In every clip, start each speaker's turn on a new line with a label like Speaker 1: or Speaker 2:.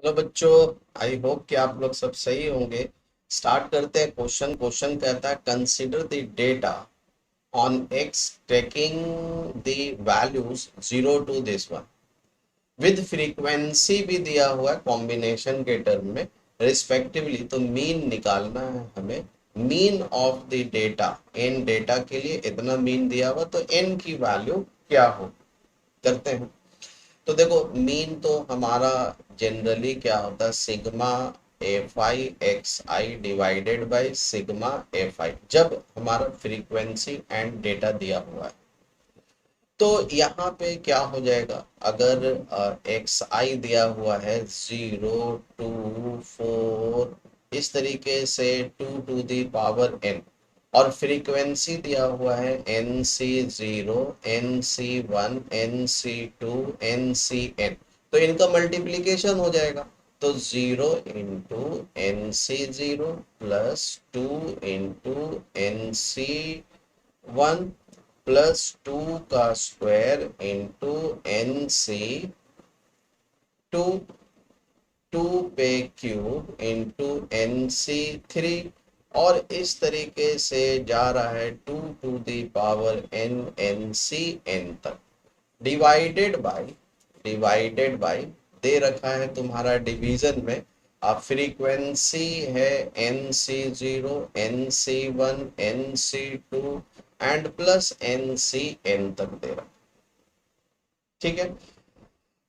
Speaker 1: Hello बच्चों। I hope कि आप लोग सब सही होंगे। स्टार्ट करते हैं। क्वेश्चन क्वेश्चन कहता है consider the data on x taking the values 0 to this one with frequency भी दिया हुआ है कॉम्बिनेशन के टर्म में रिस्पेक्टिवली। तो मीन निकालना है हमें। Mean of the data, n data के लिए इतना मीन दिया हुआ, तो एन की वैल्यू क्या हो, करते हैं। तो देखो मीन तो हमारा जनरली क्या होता है, sigma F I x I divided by sigma F I, जब हमारा फ्रीक्वेंसी एंड डेटा दिया हुआ है। तो यहाँ पे क्या हो जाएगा, अगर एक्स आई दिया हुआ है 0 2 4 इस तरीके से 2 to the power n, और फ्रीक्वेंसी दिया हुआ है NC0 NC1 NC2 NCn, तो इनका मल्टीप्लीकेशन हो जाएगा। तो 0 into NC0 plus 2 into NC1 plus 2 का स्क्वायर इंटू NC2, 2 पे क्यूब इंटू NC3, और इस तरीके से जा रहा है 2 to the power n NCn तक, डिवाइडेड बाय दे रखा है तुम्हारा डिवीजन में। अब फ्रीक्वेंसी है NC0 NC1 NC2 and plus NCn तक दे रखा। ठीक है।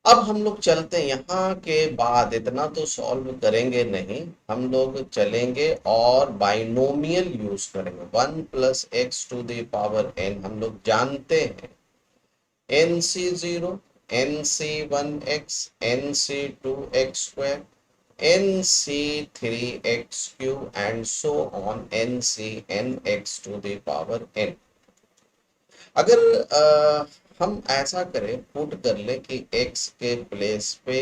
Speaker 1: अब हम लोग चलते हैं, यहाँ के बाद इतना तो सॉल्व करेंगे नहीं, हम लोग चलेंगे और बाइनोमियल यूज करेंगे। 1 + x⁴ हम लोग जानते हैं NC0 NC1x NC2x² NC3x³ and so on NCnx⁴n। अगर हम ऐसा करें, पुट कर ले कि x के प्लेस पे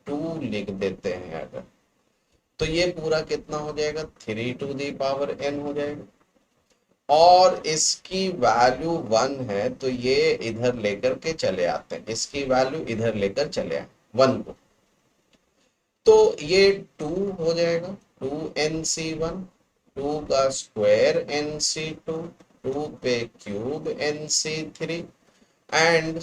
Speaker 1: 2 लिख देते हैं अगर, तो ये पूरा कितना हो जाएगा, 3 to the power n हो जाएगा। और इसकी वैल्यू 1 है, तो ये इधर लेकर के चले आते हैं, इसकी वैल्यू इधर लेकर चले आए 1 को, तो ये 2 हो जाएगा। 2NC1, 2 का स्क्वायर NC2, 2 पे cube NC3 and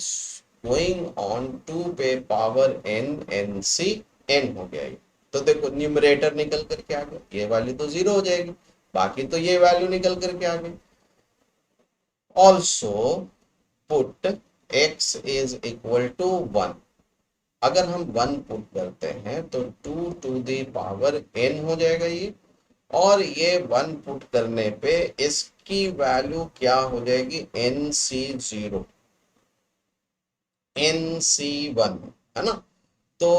Speaker 1: going on 2 पे पावर n NCn हो गया ये। तो देखो न्यूमरेटर निकल करके आ गया, ये वैल्यू तो 0 हो जाएगी, बाकी तो ये वैल्यू निकल करके आ गई। Also put x is equal to 1। अगर हम 1 पुट करते हैं तो 2 to the power n हो जाएगा ये, और ये 1 पुट करने पे इसकी वैल्यू क्या हो जाएगी, NC0 NC1, है ना। तो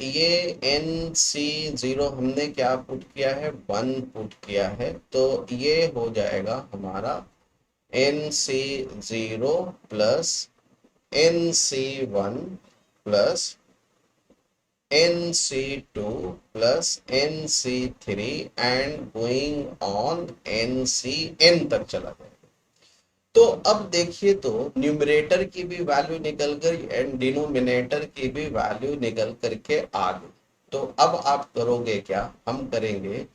Speaker 1: ये NC0 हमने क्या पुट किया है, 1 पुट किया है, तो ये हो जाएगा हमारा NC0 plus NC1 plus NC2 plus NC3 and going on NCn तक चला जाएगा। तो अब देखिए, तो न्यूमरेटर की भी वैल्यू निकल कर एंड डिनोमिनेटर की भी वैल्यू निकल करके आ गई। तो अब आप करोगे क्या, हम करेंगे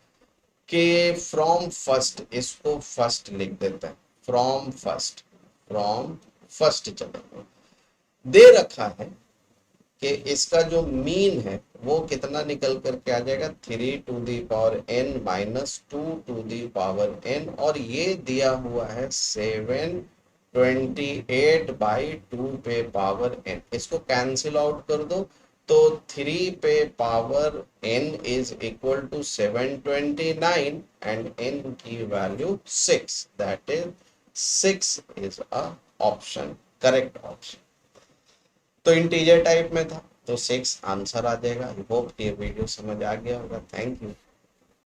Speaker 1: कि फ्रॉम फर्स्ट, इसको फर्स्ट लिख देते हैं, फ्रॉम फर्स्ट चलेंगे। दे रखा है कि इसका जो मीन है वो कितना निकल करके आ जाएगा, 3 to the power n - 2 to the power n, और ये दिया हुआ है 728/2 पे पावर n। इसको कैंसिल आउट कर दो, तो 3 पे power n is equal to 729 and n की value 6, that is 6 is a option, correct option. तो इंटीजर टाइप में था, तो 6 आंसर आ जाएगा। आई होप ये वीडियो समझ आ गया होगा। Thank you.